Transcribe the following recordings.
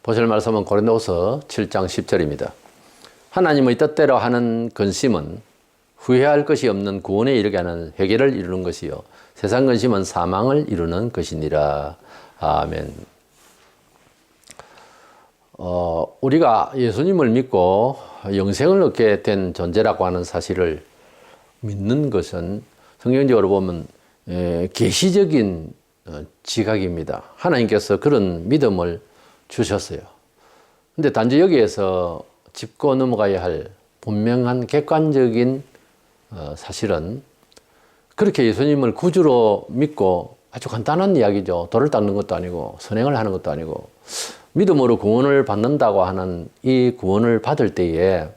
보실 말씀은 고린도후서 7장 10절입니다. 하나님의 뜻대로 하는 근심은 후회할 것이 없는 구원에 이르게 하는 회개를 이루는 것이요 세상 근심은 사망을 이루는 것이니라. 아멘. 우리가 예수님을 믿고 영생을 얻게 된 존재라고 하는 사실을 믿는 것은 성경적으로 보면 계시적인 지각입니다. 하나님께서 그런 믿음을 주셨어요. 근데 단지 여기에서 짚고 넘어가야 할 분명한 객관적인 사실은 그렇게 예수님을 구주로 믿고 아주 간단한 이야기죠. 돌을 닦는 것도 아니고 선행을 하는 것도 아니고 믿음으로 구원을 받는다고 하는 이 구원을 받을 때에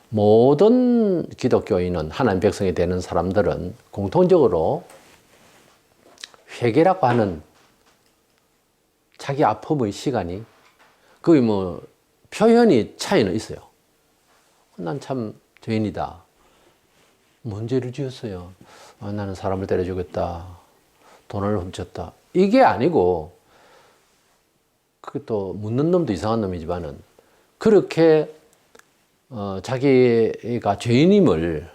모든 기독교인은 하나님 백성이 되는 사람들은 공통적으로 회개라고 하는 자기 아픔의 시간이 거기 뭐 표현이 차이는 있어요. 난 참 죄인이다. 뭔 죄를 지었어요? 나는 사람을 때려 죽였다. 돈을 훔쳤다. 이게 아니고 그것도 묻는 놈도 이상한 놈이지만은 그렇게 자기가 죄인임을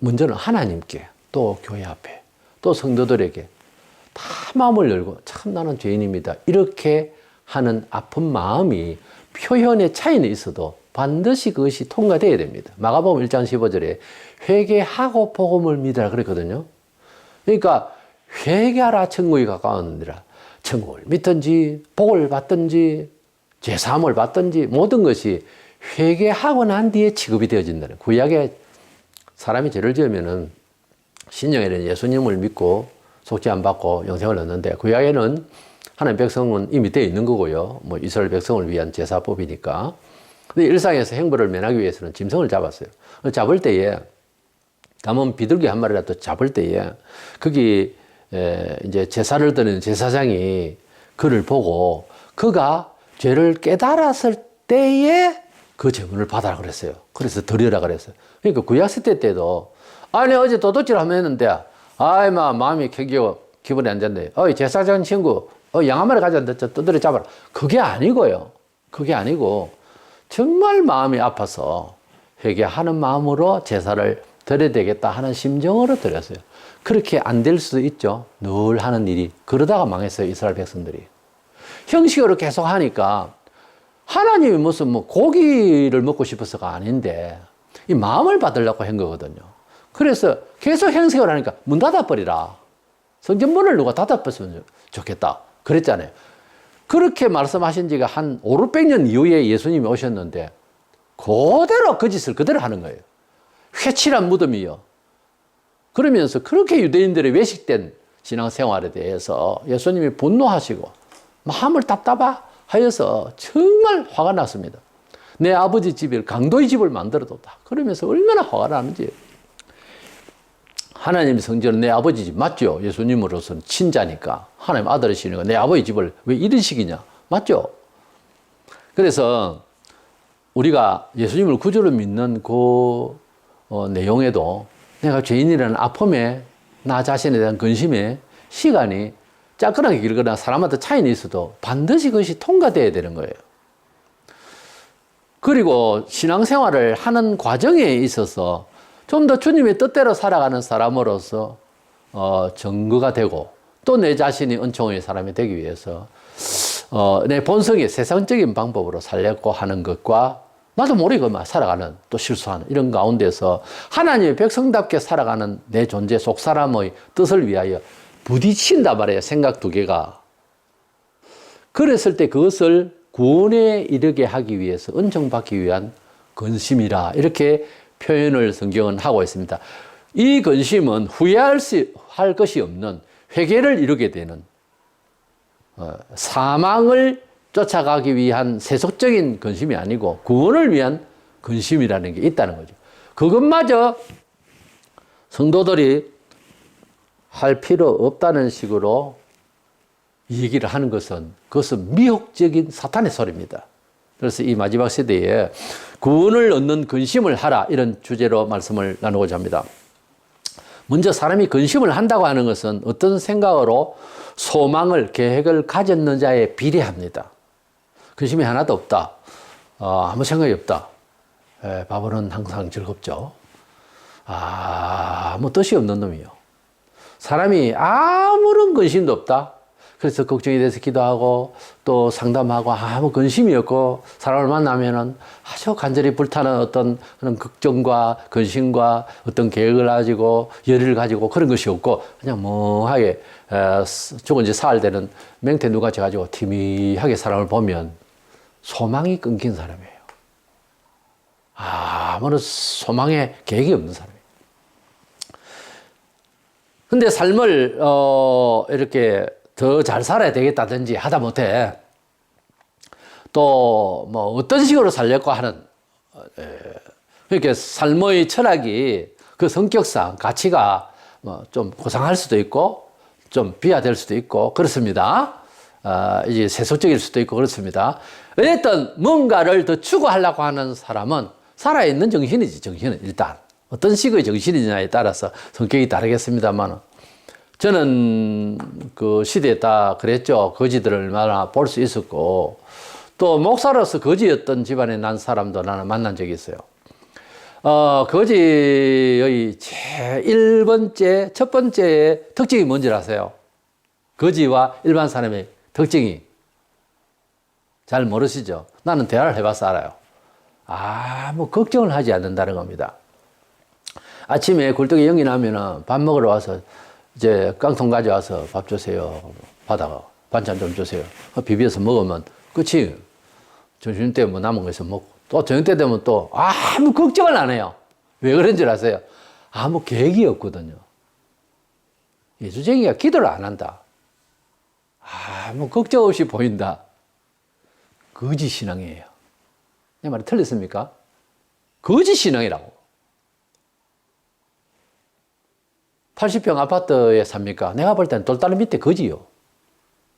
먼저는 하나님께 또 교회 앞에 또 성도들에게 다 마음을 열고 참 나는 죄인입니다. 이렇게 하는 아픈 마음이 표현의 차이는 있어도 반드시 그것이 통과되어야 됩니다. 마가복음 1장 15절에 회개하고 복음을 믿으라 그랬거든요. 그러니까 회개하라 천국이 가까웠느니라. 천국을 믿든지 복을 받든지 죄사함을 받든지 모든 것이 회개하고 난 뒤에 취급이 되어진다는. 구약에 사람이 죄를 지으면은 신약에는 예수님을 믿고 속죄 안 받고 영생을 얻는데 구약에는 하나님 백성은 이미 되어 있는 거고요. 뭐 이스라엘 백성을 위한 제사법이니까. 근데 일상에서 행보를 면하기 위해서는 짐승을 잡았어요. 잡을 때에 가면 비둘기 한 마리라도 잡을 때에 거기 이제 제사를 드리는 제사장이 그를 보고 그가 죄를 깨달았을 때에 그 제물을 받아라 그랬어요. 그래서 드려라 그랬어요. 그러니까 구약시대 때도 아니 어제 도둑질 하면 했는데 아이 마음이 기분이 안 좋네. 제사장 친구 양 한 마리 가져왔는데 두드려 잡아라. 그게 아니고요. 그게 아니고 정말 마음이 아파서 회개하는 마음으로 제사를 드려야 되겠다 하는 심정으로 드렸어요. 그렇게 안 될 수도 있죠. 늘 하는 일이. 그러다가 망했어요. 이스라엘 백성들이. 형식으로 계속 하니까 하나님이 무슨 뭐 고기를 먹고 싶어서가 아닌데 이 마음을 받으려고 한 거거든요. 그래서 계속 형식으로 하니까 문 닫아버리라. 성전문을 누가 닫아버렸으면 좋겠다. 그랬잖아요. 그렇게 말씀하신 지가 한 5, 600년 이후에 예수님이 오셨는데 그대로 그 짓을 그대로 하는 거예요. 회칠한 무덤이요. 그러면서 그렇게 유대인들의 외식된 신앙생활에 대해서 예수님이 분노하시고 마음을 답답하여서 정말 화가 났습니다. 내 아버지 집을 강도의 집을 만들어뒀다. 그러면서 얼마나 화가 나는지. 하나님 성전은 내 아버지 집 맞죠? 예수님으로서는 친자니까 하나님 아들이시니까 내 아버지 집을 왜 이런 식이냐? 맞죠? 그래서 우리가 예수님을 구주로 믿는 그 내용에도 내가 죄인이라는 아픔에 나 자신에 대한 근심에 시간이 짧거나 길거나 사람마다 차이는 있어도 반드시 그것이 통과돼야 되는 거예요. 그리고 신앙생활을 하는 과정에 있어서 좀 더 주님의 뜻대로 살아가는 사람으로서 증거가 되고 또 내 자신이 은총의 사람이 되기 위해서 내 본성이 세상적인 방법으로 살려고 하는 것과 나도 모르게 살아가는 또 실수하는 이런 가운데서 하나님의 백성답게 살아가는 내 존재 속 사람의 뜻을 위하여 부딪힌단 말이에요. 생각 두 개가. 그랬을 때 그것을 구원에 이르게 하기 위해서 은총받기 위한 근심이라 이렇게 표현을 성경은 하고 있습니다. 이 근심은 후회할 것이 없는 회개를 이루게 되는 사망을 쫓아가기 위한 세속적인 근심이 아니고 구원을 위한 근심이라는 게 있다는 거죠. 그것마저 성도들이 할 필요 없다는 식으로 얘기를 하는 그것은 미혹적인 사탄의 소리입니다. 그래서 이 마지막 세대에 구원을 얻는 근심을 하라 이런 주제로 말씀을 나누고자 합니다. 먼저 사람이 근심을 한다고 하는 것은 어떤 생각으로 소망을 계획을 가졌는지에 비례합니다. 근심이 하나도 없다. 아무 생각이 없다. 바보는 항상 즐겁죠. 아무 뜻이 없는 놈이요. 사람이 아무런 근심도 없다. 그래서 걱정이 돼서 기도하고 또 상담하고 아무 근심이 없고 사람을 만나면은 아주 간절히 불타는 어떤 그런 걱정과 근심과 어떤 계획을 가지고 열의를 가지고 그런 것이 없고 그냥 멍하게 죽은 지 사흘 되는 맹태 누같이 가지고 희미하게 사람을 보면 소망이 끊긴 사람이에요. 아무런 소망에 계획이 없는 사람이에요. 근데 삶을 이렇게 더 잘 살아야 되겠다든지 하다 못해 또 뭐 어떤 식으로 살려고 하는 그렇게 삶의 철학이 그 성격상 가치가 뭐 좀 고상할 수도 있고 좀 비하될 수도 있고 그렇습니다. 이제 세속적일 수도 있고 그렇습니다. 어쨌든 뭔가를 더 추구하려고 하는 사람은 살아있는 정신이지. 정신은 일단 어떤 식의 정신이냐에 따라서 성격이 다르겠습니다만 저는 그 시대에 다 그랬죠. 거지들을 얼마나 볼 수 있었고 또 목사로서 거지였던 집안에 난 사람도 나는 만난 적이 있어요. 거지의 첫 번째 특징이 뭔지 아세요? 거지와 일반 사람의 특징이 잘 모르시죠? 나는 대화를 해봐서 알아요. 아무 걱정을 하지 않는다는 겁니다. 아침에 굴뚝에 연기 나면은 밥 먹으러 와서 이제 깡통 가져와서 밥 주세요. 받아가 반찬 좀 주세요. 비벼서 먹으면 끝이. 점심 때 뭐 남은 거 있으면 먹고 또 저녁 때 되면 또 아무 걱정을 안 해요. 왜 그런 줄 아세요? 아무 계획이 없거든요. 예수쟁이가 기도를 안 한다. 아무 걱정 없이 보인다. 거지 신앙이에요. 내 말이 틀렸습니까? 거지 신앙이라고. 80평 아파트에 삽니까? 내가 볼 때는 돌다리 밑에 거지요.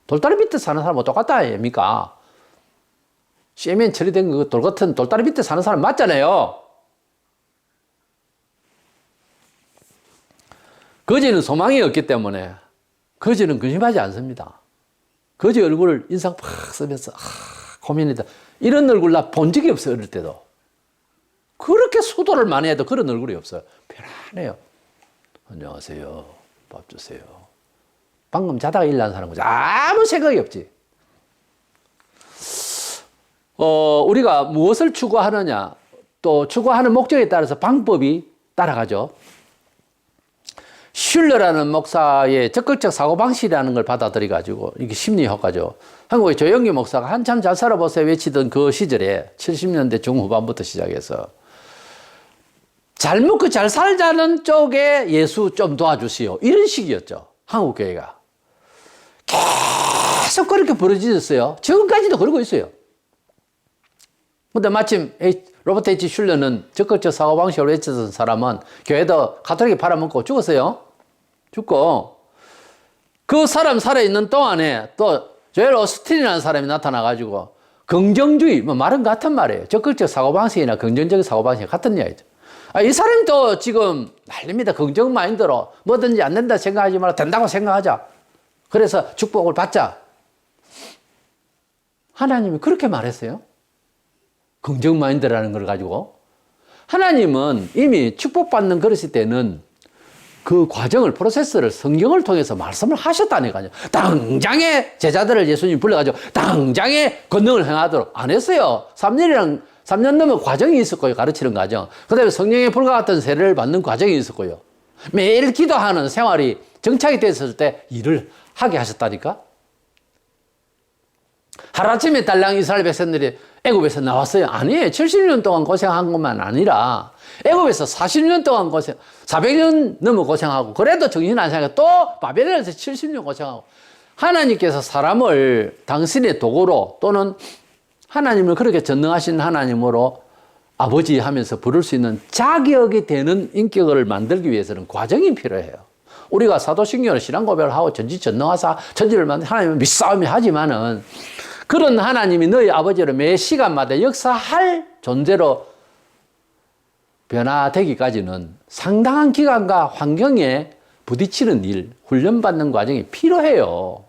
돌다리 밑에 사는 사람은 똑같다 아닙니까? 시멘 처리된 그 돌 같은 돌다리 밑에 사는 사람 맞잖아요. 거지는 소망이 없기 때문에 거지는 근심하지 않습니다. 거지 얼굴을 인상 팍 쓰면서 고민이다. 이런 얼굴 나 본 적이 없어요. 어릴 때도. 그렇게 수도를 많이 해도 그런 얼굴이 없어요. 편안해요. 안녕하세요. 밥 주세요. 방금 자다가 일어난 사람 거지. 아무 생각이 없지. 우리가 무엇을 추구하느냐, 또 추구하는 목적에 따라서 방법이 따라가죠. 슐러라는 목사의 적극적 사고방식이라는 걸 받아들여가지고, 이게 심리효과죠. 한국의 조영기 목사가 한참 잘 살아보세요 외치던 그 시절에 70년대 중후반부터 시작해서 잘 먹고 잘 살자는 쪽에 예수 좀 도와주시오. 이런 식이었죠. 한국교회가. 계속 그렇게 벌어졌어요. 지금까지도 그러고 있어요. 근데 마침 로버트 H. 슐러는 적극적 사고방식을 외쳤던 사람은 교회도 가톨릭에 팔아먹고 죽었어요. 죽고 그 사람 살아있는 동안에 또 조엘 오스틴이라는 사람이 나타나가지고 긍정주의, 뭐 말은 같은 말이에요. 적극적 사고방식이나 긍정적인 사고방식이 같은 이야기죠. 이 사람도 지금 난립니다. 긍정 마인드로 뭐든지 안 된다 생각하지 말고 된다고 생각하자. 그래서 축복을 받자. 하나님이 그렇게 말했어요. 긍정 마인드라는 걸 가지고. 하나님은 이미 축복받는 그릇일 때는 그 과정을, 프로세스를 성경을 통해서 말씀을 하셨다니까요. 당장에 제자들을 예수님이 불러가지고 당장에 권능을 행하도록 안 했어요. 3년 넘은 과정이 있었고요. 가르치는 과정. 그 다음에 성령의 불과 같은 세례를 받는 과정이 있었고요. 매일 기도하는 생활이 정착이 됐을 때 일을 하게 하셨다니까. 하루아침에 달랑 이스라엘 백성들이 애굽에서 나왔어요. 아니에요. 70년 동안 고생한 것만 아니라 애굽에서 40년 동안 400년 넘어 고생하고 그래도 정신 안 차리고 또 바벨론에서 70년 고생하고 하나님께서 사람을 당신의 도구로 또는 하나님을 그렇게 전능하신 하나님으로 아버지 하면서 부를 수 있는 자격이 되는 인격을 만들기 위해서는 과정이 필요해요. 우리가 사도신경을 신앙 고백을 하고 전지전능하사 천지를 만든 하나님을 믿사오며 하지만은 그런 하나님이 너희 아버지로 매 시간마다 역사할 존재로 변화되기까지는 상당한 기간과 환경에 부딪히는 일, 훈련받는 과정이 필요해요.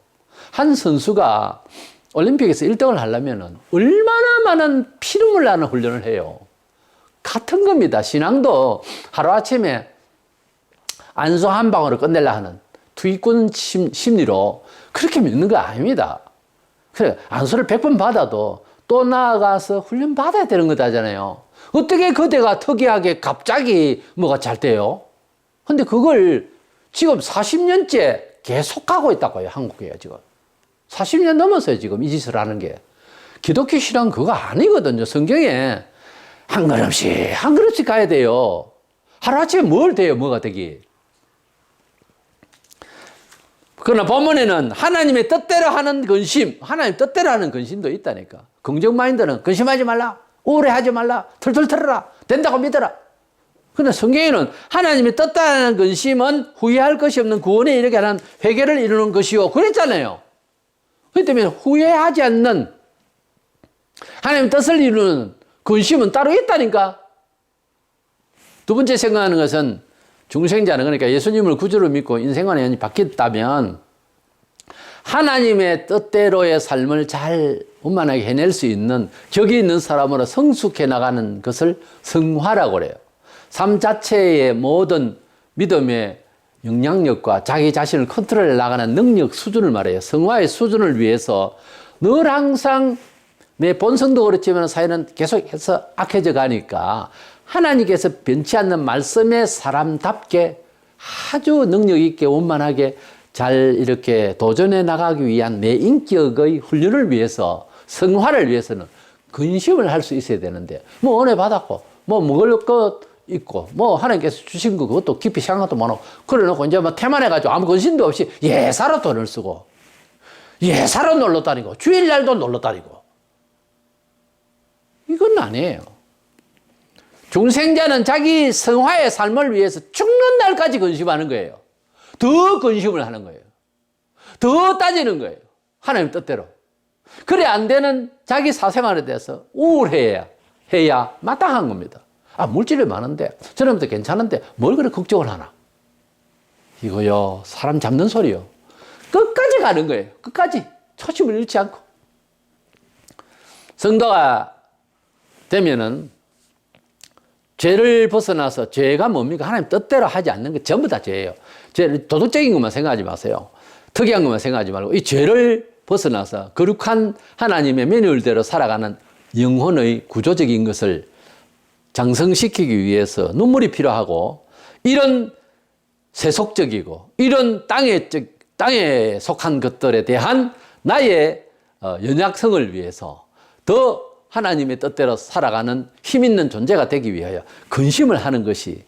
한 선수가 올림픽에서 1등을 하려면 얼마나 많은 피눈물 나는 훈련을 해요. 같은 겁니다. 신앙도 하루아침에 안수 한 방으로 끝내려 하는 투기꾼 심리로 그렇게 믿는 거 아닙니다. 그래, 안수를 100번 받아도 또 나아가서 훈련 받아야 되는 거잖아요. 어떻게 그대가 특이하게 갑자기 뭐가 잘 돼요? 근데 그걸 지금 40년째 계속하고 있다고요, 한국에요, 지금. 40년 넘었어요, 지금 이 짓을 하는 게. 기독교 신앙 그거 아니거든요. 성경에 한 걸음씩, 한 걸음씩 가야 돼요. 하루아침에 뭘 돼요, 뭐가 되기. 그러나 본문에는 하나님의 뜻대로 하는 근심, 하나님 뜻대로 하는 근심도 있다니까. 긍정 마인드는 근심하지 말라, 우울해하지 말라, 털털 털어라, 된다고 믿어라. 그런데 성경에는 하나님의 뜻대로 하는 근심은 후회할 것이 없는 구원에 이르게 하는 회개를 이루는 것이요. 그랬잖아요. 그렇기 때문에 후회하지 않는 하나님의 뜻을 이루는 근심은 따로 있다니까. 두 번째 생각하는 것은 중생자는, 그러니까 예수님을 구주로 믿고 인생관이 완전히 바뀌었다면 하나님의 뜻대로의 삶을 잘 원만하게 해낼 수 있는 격이 있는 사람으로 성숙해 나가는 것을 성화라고 그래요. 삶 자체의 모든 믿음의 영향력과 자기 자신을 컨트롤해 나가는 능력 수준을 말해요. 성화의 수준을 위해서 늘 항상 내 본성도 그렇지만 사회는 계속해서 악해져 가니까 하나님께서 변치 않는 말씀의 사람답게 아주 능력 있게 원만하게 잘 이렇게 도전해 나가기 위한 내 인격의 훈련을 위해서, 성화를 위해서는 근심을 할 수 있어야 되는데, 뭐 은혜 받았고 뭐 먹을 것 있고 뭐 하나님께서 주신 거 그것도 깊이 생각도 못 하고 그래 놓고 이제 뭐 태만해가지고 아무 근심도 없이 예사로 돈을 쓰고 예사로 놀러 다니고 주일날도 놀러 다니고, 이건 아니에요. 중생자는 자기 성화의 삶을 위해서 죽는 날까지 근심하는 거예요. 더 근심을 하는 거예요. 더 따지는 거예요. 하나님 뜻대로. 그래 안 되는 자기 사생활에 대해서 우울해야 마땅한 겁니다. 아, 물질이 많은데 저놈도 괜찮은데 뭘 그래 걱정을 하나. 이거요, 사람 잡는 소리요. 끝까지 가는 거예요. 끝까지 초심을 잃지 않고. 성도가 되면은 죄를 벗어나서, 죄가 뭡니까? 하나님 뜻대로 하지 않는 게 전부 다 죄예요. 죄, 도덕적인 것만 생각하지 마세요. 특이한 것만 생각하지 말고 이 죄를 벗어나서 거룩한 하나님의 매뉴얼대로 살아가는 영혼의 구조적인 것을 장성시키기 위해서 눈물이 필요하고, 이런 세속적이고 이런 땅에 속한 것들에 대한 나의 연약성을 위해서 더 하나님의 뜻대로 살아가는 힘 있는 존재가 되기 위하여 근심을 하는 것이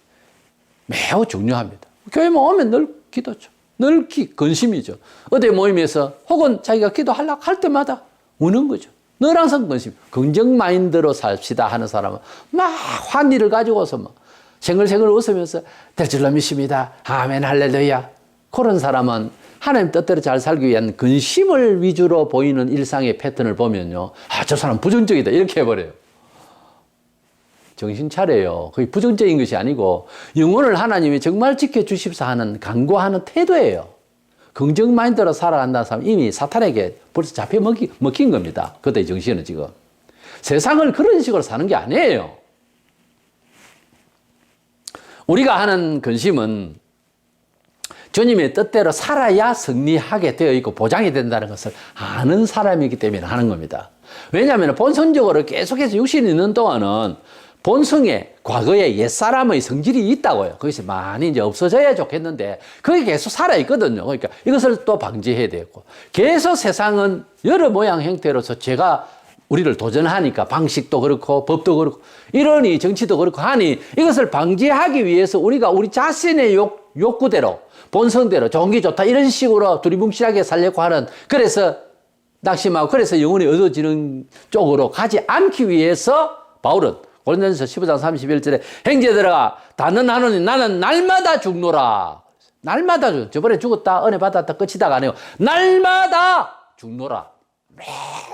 매우 중요합니다. 교회 오면 늘 기도죠. 늘 근심이죠. 어디 모임에서 혹은 자기가 기도하려고 할 때마다 우는 거죠. 늘 항상 근심. 긍정 마인드로 삽시다 하는 사람은 막 환희를 가지고서 막 생글생글 웃으면서 될 줄로 믿습니다. 아멘 할렐루야. 그런 사람은 하나님 뜻대로 잘 살기 위한 근심을 위주로 보이는 일상의 패턴을 보면요, 아, 저 사람 부정적이다 이렇게 해버려요. 정신 차려요. 그게 부정적인 것이 아니고 영혼을 하나님이 정말 지켜주십사 하는 간구하는 태도예요. 긍정 마인드로 살아간다는 사람은 이미 사탄에게 벌써 잡혀 먹힌 겁니다. 그때의 정신은 지금. 세상을 그런 식으로 사는 게 아니에요. 우리가 하는 근심은 주님의 뜻대로 살아야 승리하게 되어 있고 보장이 된다는 것을 아는 사람이기 때문에 하는 겁니다. 왜냐하면 본성적으로 계속해서 육신이 있는 동안은 본성에 과거의 옛사람의 성질이 있다고요. 그것이 많이 이제 없어져야 좋겠는데 그게 계속 살아있거든요. 그러니까 이것을 또 방지해야 되고, 계속 세상은 여러 모양 형태로서 죄가 우리를 도전하니까 방식도 그렇고 법도 그렇고 이러니 정치도 그렇고 하니 이것을 방지하기 위해서 우리가 우리 자신의 욕구대로 본성대로 좋은 게 좋다 이런 식으로 두리뭉실하게 살려고 하는, 그래서 낙심하고 그래서 영혼이 얻어지는 쪽으로 가지 않기 위해서 바울은 고린도전서 15장 31절에 형제들아 단언하노니 나는 날마다 죽노라. 날마다 저번에 죽었다 은혜 받았다 끝이다가 아니고 날마다 죽노라. 매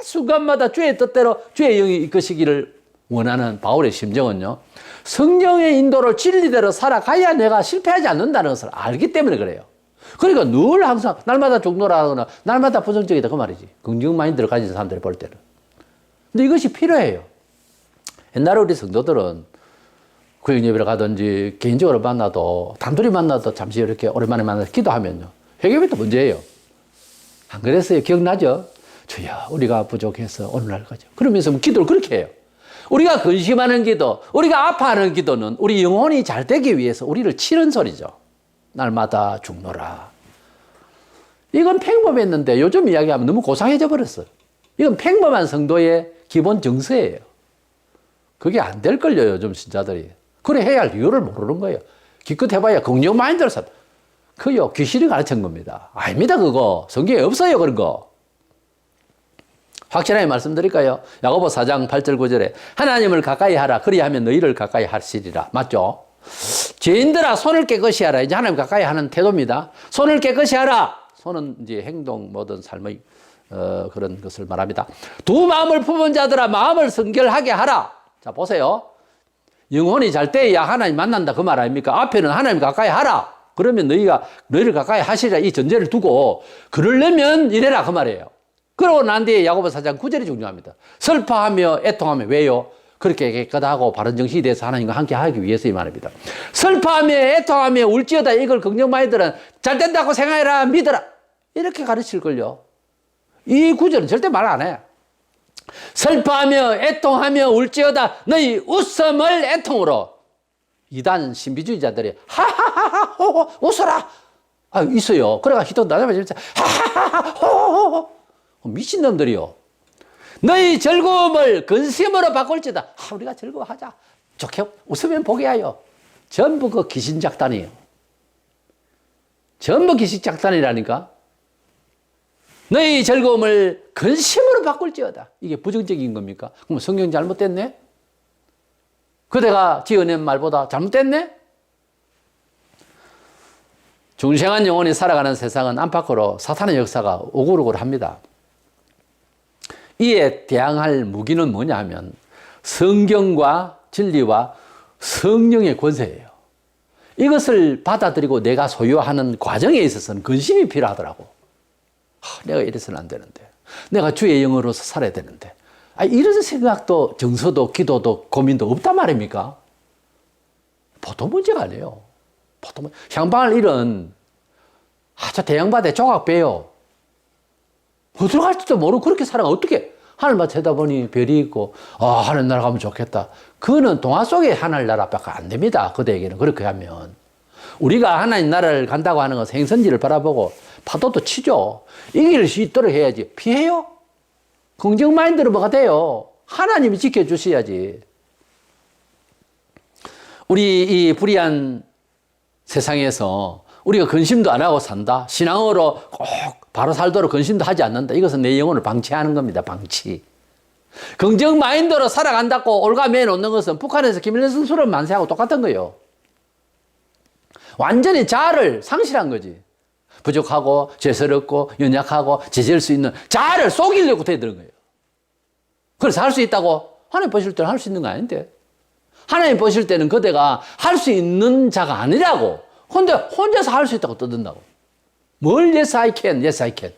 순간마다 주의 뜻대로 주의 영이 이끄시기를 원하는 바울의 심정은요, 성령의 인도를 진리대로 살아가야 내가 실패하지 않는다는 것을 알기 때문에 그래요. 그러니까 늘 항상 날마다 죽노라 하거나 날마다 부정적이다 그 말이지. 긍정 마인드를 가진 사람들이 볼 때는. 근데 이것이 필요해요. 옛날에 우리 성도들은 구역예배를 가든지 개인적으로 만나도 단둘이 만나도 잠시 이렇게 오랜만에 만나서 기도하면요. 회개부터 문제예요. 안 그랬어요? 기억나죠? 주여 우리가 부족해서 오늘날 가죠. 그러면서 기도를 그렇게 해요. 우리가 근심하는 기도, 우리가 아파하는 기도는 우리 영혼이 잘 되기 위해서 우리를 치는 소리죠. 날마다 죽노라. 이건 평범했는데 요즘 이야기하면 너무 고상해져 버렸어요. 이건 평범한 성도의 기본 정서예요. 그게 안 될걸요, 요즘 신자들이. 그래 해야 할 이유를 모르는 거예요. 기껏 해봐야 긍정 마인드를 사. 그요, 귀신이 가르친 겁니다. 아닙니다, 그거. 성경에 없어요, 그런 거. 확실하게 말씀드릴까요? 야고보 4장 8절 9절에 하나님을 가까이 하라. 그리하면 너희를 가까이 하시리라. 맞죠? 죄인들아, 손을 깨끗이 하라. 이제 하나님 가까이 하는 태도입니다. 손을 깨끗이 하라. 손은 이제 행동, 모든 삶의 그런 것을 말합니다. 두 마음을 품은 자들아, 마음을 성결하게 하라. 자, 보세요. 영혼이 잘 때야 하나님 만난다 그 말 아닙니까? 앞에는 하나님 가까이 하라. 그러면 너희를 가까이 하시라 이 전제를 두고 그러려면 이래라 그 말이에요. 그러고 난 뒤에 야고보 4장 9절이 중요합니다. 슬퍼하며 애통하며 왜요? 그렇게 깨끗하고 바른 정신이 돼서 하나님과 함께 하기 위해서 이 말입니다. 슬퍼하며 애통하며 울지어다. 이걸 긍정 마인드는 잘 된다고 생각해라 믿어라. 이렇게 가르칠걸요. 이 구절은 절대 말 안 해. 슬퍼하며 애통하며 울지어다. 너희 웃음을 애통으로. 이단 신비주의자들이 하하하하 호호 웃어라. 아 있어요. 그래가 히도 나자마자 하하하하 호호 미친놈들이요. 너희 즐거움을 근심으로 바꿀지다. 아, 우리가 즐거워하자. 좋게 웃으면 보게 하여. 전부 그 귀신 작단이에요. 전부 귀신 작단이라니까. 너희 즐거움을 근심으로 바꿀지어다. 이게 부정적인 겁니까? 그럼 성경 잘못됐네? 그대가 지어낸 말보다 잘못됐네? 중생한 영혼이 살아가는 세상은 안팎으로 사탄의 역사가 오글오글합니다. 이에 대항할 무기는 뭐냐 하면 성경과 진리와 성령의 권세예요. 이것을 받아들이고 내가 소유하는 과정에 있어서는 근심이 필요하더라고. 내가 이래서는 안 되는데. 내가 주의 영으로서 살아야 되는데. 이런 생각도 정서도 기도도 고민도 없단 말입니까? 보통 문제가 아니에요. 보통 향방을 잃은 저 대형바다에 조각 빼요. 어디로 갈지도 모르고 그렇게 살아가 어떻게 하늘만 쳐다보니 별이 있고 하늘나라 가면 좋겠다. 그거는 동화 속의 하늘나라밖에 안 됩니다. 그대에게는 그렇게 하면. 우리가 하나님 나라를 간다고 하는 것은 행선지를 바라보고 파도도 치죠. 이길 수 있도록 해야지. 피해요? 긍정 마인드로 뭐가 돼요? 하나님이 지켜주셔야지. 우리 이 불의한 세상에서 우리가 근심도 안 하고 산다. 신앙으로 꼭 바로 살도록 근심도 하지 않는다. 이것은 내 영혼을 방치하는 겁니다. 방치. 긍정 마인드로 살아간다고 올가매어 놓는 것은 북한에서 김일성 수련 만세하고 똑같은 거예요. 완전히 자아를 상실한 거지. 부족하고 죄스럽고 연약하고 제재할 수 있는 자아를 속이려고 대드는 거예요. 그래서 할 수 있다고 하나님 보실 때는 할 수 있는 거 아닌데. 하나님 보실 때는 그대가 할 수 있는 자가 아니라고. 근데 혼자서 할 수 있다고 떠든다고. 뭘 yes I can, yes I can.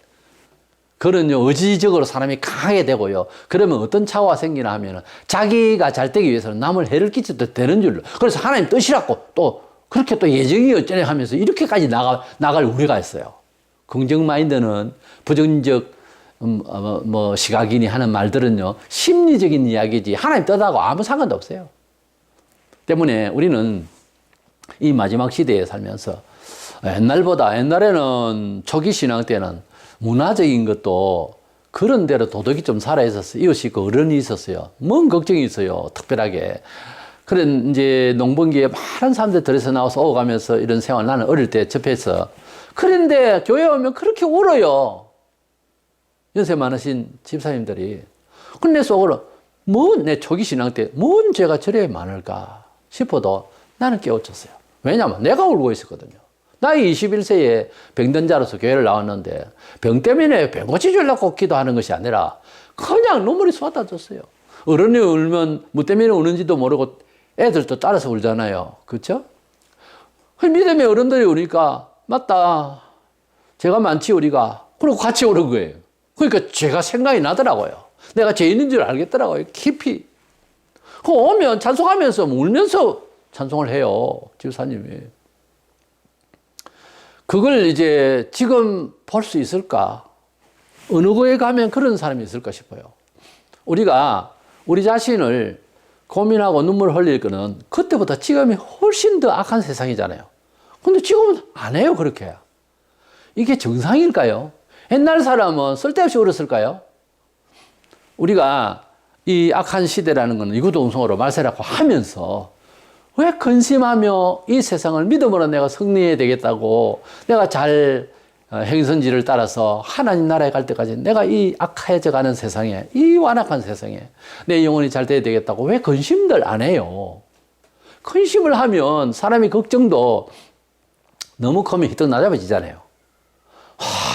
그런요 의지적으로 사람이 강하게 되고요. 그러면 어떤 차후가 생기나 하면은 자기가 잘 되기 위해서는 남을 해를 끼쳐도 되는 줄로. 그래서 하나님 뜻이라고 또 그렇게 또 예정이 어쩌네 하면서 이렇게까지 나갈 우려가 있어요. 긍정 마인드는 부정적 시각인이 하는 말들은요 심리적인 이야기지 하나님 뜻하고 아무 상관도 없어요. 때문에 우리는 이 마지막 시대에 살면서 옛날에는 초기 신앙 때는 문화적인 것도 그런 대로 도덕이 좀 살아있었어요. 이웃이 있고 어른이 있었어요. 뭔 걱정이 있어요. 특별하게. 그래 이제 농번기에 많은 사람들 들에서 나와서 오가면서 이런 생활 나는 어릴 때 접해서 그런데 교회 오면 그렇게 울어요. 연세 많으신 집사님들이. 근데 내 속으로 내 초기 신앙 때 뭔 죄가 저래 많을까 싶어도 나는 깨우쳤어요. 왜냐하면 내가 울고 있었거든요. 나이 21세에 병든 자로서 교회를 나왔는데 병 때문에 병 고쳐주려고 기도하는 것이 아니라 그냥 눈물이 쏟아졌어요. 어른이 울면 뭐 때문에 우는지도 모르고 애들도 따라서 울잖아요. 그렇죠? 믿음의 어른들이 우니까 맞다. 죄가 많지, 우리가. 그리고 같이 오른 거예요. 그러니까 죄가 생각이 나더라고요. 내가 죄인인 줄 알겠더라고요. 깊이. 그 오면 찬송하면서 울면서 찬송을 해요. 지도사님이. 그걸 이제 지금 볼 수 있을까? 어느 거에 가면 그런 사람이 있을까 싶어요. 우리가 우리 자신을 고민하고 눈물 흘릴 거는 그때보다 지금이 훨씬 더 악한 세상이잖아요. 근데 지금은 안 해요, 그렇게. 이게 정상일까요? 옛날 사람은 쓸데없이 울었을까요? 우리가 이 악한 시대라는 것은 이구동성으로 말세라고 하면서 왜 근심하며 이 세상을 믿음으로 내가 승리해야 되겠다고 내가 잘 행선지를 따라서 하나님 나라에 갈 때까지 내가 이 악해져 가는 세상에, 이 완악한 세상에 내 영혼이 잘 돼야 되겠다고 왜 근심들 안 해요? 근심을 하면 사람이 걱정도 너무 크면 히떡 낮아지잖아요.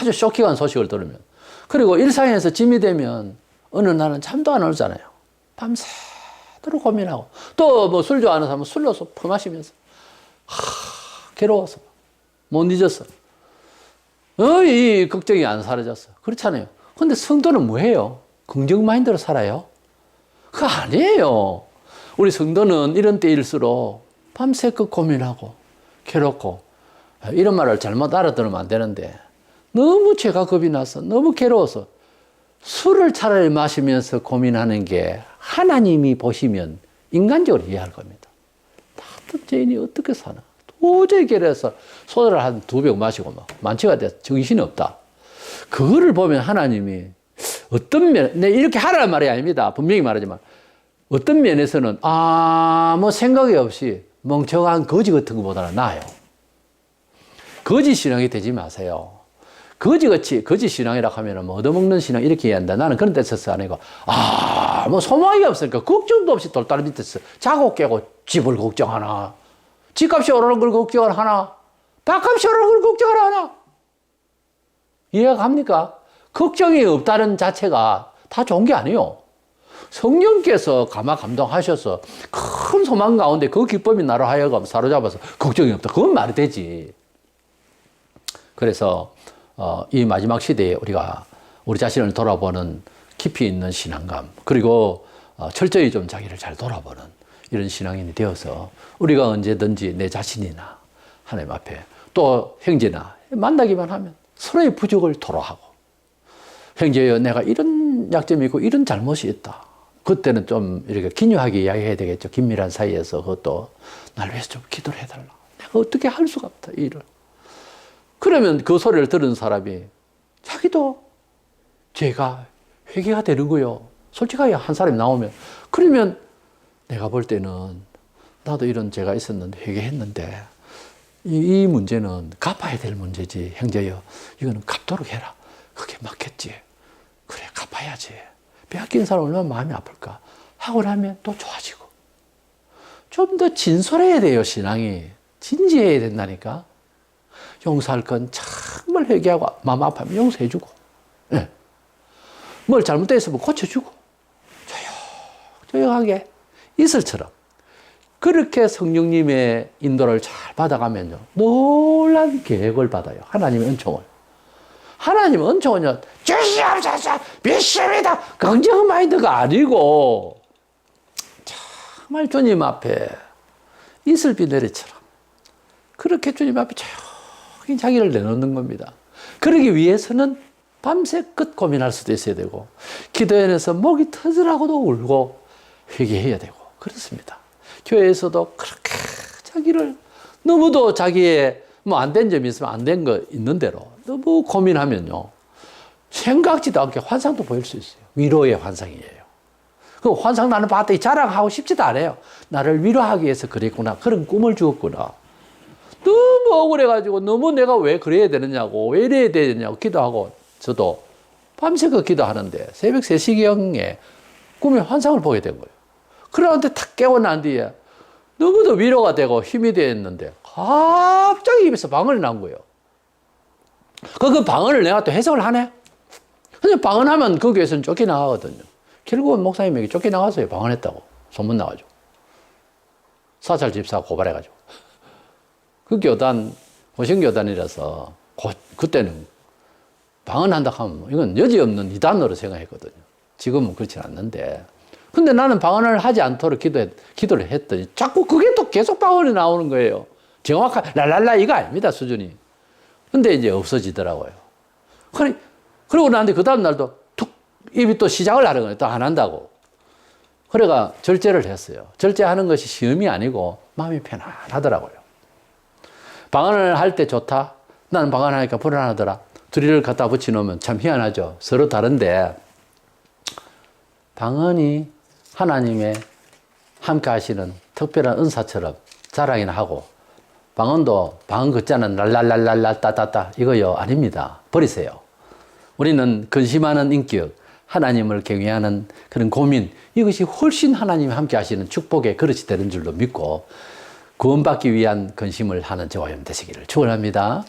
아주 쇼킹한 소식을 들으면. 그리고 일상에서 짐이 되면 어느 날은 잠도 안 오잖아요. 밤새도록 고민하고. 또 뭐 술 좋아하는 사람은 술로서 퍼마시면서 괴로워서 못 잊었어. 이 걱정이 안 사라졌어. 그렇잖아요. 근데 성도는 뭐예요? 긍정 마인드로 살아요? 그거 아니에요. 우리 성도는 이런 때일수록 밤새껏 고민하고 괴롭고, 이런 말을 잘못 알아들으면 안 되는데 너무 죄가 겁이 나서 너무 괴로워서 술을 차라리 마시면서 고민하는 게 하나님이 보시면 인간적으로 이해할 겁니다. 다른 죄인이 어떻게 사나? 도저히 괴로워서 소주를 한 2병 마시고 막 만취가 돼서 정신이 없다. 그거를 보면 하나님이 어떤 면, 내 이렇게 하라는 말이 아닙니다. 분명히 말하지만 어떤 면에서는 아무 생각이 없이 멍청한 거지 같은 것보다는 나아요. 거지 신앙이 되지 마세요. 거지같이, 거지 신앙이라고 하면 뭐 얻어먹는 신앙 이렇게 이해한다. 나는 그런 데서 아니고, 뭐 소망이 없으니까 걱정도 없이 돌다리 밑에서 자고 깨고 집을 걱정하나, 집값이 오르는 걸 걱정을 하나, 밥값이 오르는 걸 걱정을 하나. 이해가 갑니까? 걱정이 없다는 자체가 다 좋은 게 아니에요. 성령께서 감동하셔서 큰 소망 가운데 그 기쁨이 나로 하여금 사로잡아서 걱정이 없다. 그건 말이 되지. 그래서 이 마지막 시대에 우리가 우리 자신을 돌아보는 깊이 있는 신앙감, 그리고 철저히 좀 자기를 잘 돌아보는 이런 신앙인이 되어서 우리가 언제든지 내 자신이나 하나님 앞에 또 형제나 만나기만 하면 서로의 부족을 토로하고, 형제여 내가 이런 약점이 있고 이런 잘못이 있다. 그때는 좀 이렇게 긴유하게 이야기해야 되겠죠. 긴밀한 사이에서 그것도 날 위해서 좀 기도를 해달라. 내가 어떻게 할 수가 없다, 이 일을. 그러면 그 소리를 들은 사람이 자기도 죄가 회개가 되는 거요. 솔직하게 한 사람이 나오면, 그러면 내가 볼 때는 나도 이런 죄가 있었는데 회개했는데 이 문제는 갚아야 될 문제지. 형제여, 이거는 갚도록 해라. 그게 맞겠지. 그래, 갚아야지. 빼앗긴 사람 얼마나 마음이 아플까. 하고 나면 또 좋아지고. 좀 더 진솔해야 돼요, 신앙이. 진지해야 된다니까. 용서할 건 정말 회개하고 마음 아프면 용서해주고, 네. 뭘 잘못되어 있으면 고쳐주고, 조용하게 이슬처럼 그렇게 성령님의 인도를 잘 받아가면요, 놀란 계획을 받아요. 하나님의 은총을. 하나님의 은총은요, 주시옵소서 믿습니다 긍정 마인드가 아니고 정말 주님 앞에 이슬비 내리처럼 그렇게 주님 앞에 조용히 자기를 내놓는 겁니다. 그러기 위해서는 밤새껏 고민할 수도 있어야 되고, 기도원에서 목이 터지라고도 울고 회개해야 되고 그렇습니다. 교회에서도 그렇게 자기를 너무도 자기의 뭐 안 된 점이 있으면 안 된 거 있는 대로 너무 고민하면요, 생각지도 않게 환상도 보일 수 있어요. 위로의 환상이에요. 그 환상 나는 봤더니 자랑하고 싶지도 않아요. 나를 위로하기 위해서 그랬구나. 그런 꿈을 주었구나. 너무 억울해가지고 너무 내가 왜 그래야 되느냐고, 왜 이래야 되느냐고 기도하고, 저도 밤새껏 기도하는데 새벽 3시경에 꿈에 환상을 보게 된 거예요. 그러는데 탁 깨어난 뒤에 너무도 위로가 되고 힘이 되었는데 갑자기 입에서 방언이 난 거예요. 그 방언을 내가 또 해석을 하네? 근데 방언하면 그 교회에서는 쫓겨나가거든요. 결국은 목사님에게 쫓겨나갔어요. 방언했다고. 소문 나가지고. 사찰 집사 고발해가지고. 그 교단, 호신교단이라서 그때는 방언한다 하면 이건 여지없는 이단으로 생각했거든요. 지금은 그렇진 않는데. 근데 나는 방언을 하지 않도록 기도를 했더니 자꾸 그게 또 계속 방언이 나오는 거예요. 정확한 랄랄라 이거 아닙니다, 수준이. 근데 이제 없어지더라고요. 그리고 나한테 그 다음 날도 툭 입이 또 시작을 하는 거예요. 또 안 한다고. 그래가 절제를 했어요. 절제하는 것이 시험이 아니고 마음이 편안하더라고요. 방언을 할 때 좋다. 나는 방언하니까 불안하더라. 둘이를 갖다 붙여놓으면 참 희한하죠. 서로 다른데 방언이 하나님의 함께 하시는 특별한 은사처럼 자랑이나 하고, 방언도 방언 걷자는 랄랄랄랄라 따따따 이거요 아닙니다. 버리세요. 우리는 근심하는 인격, 하나님을 경외하는 그런 고민, 이것이 훨씬 하나님이 함께 하시는 축복의 그릇이 되는 줄로 믿고 구원받기 위한 근심을 하는 저와 여러분 되시기를 축원합니다.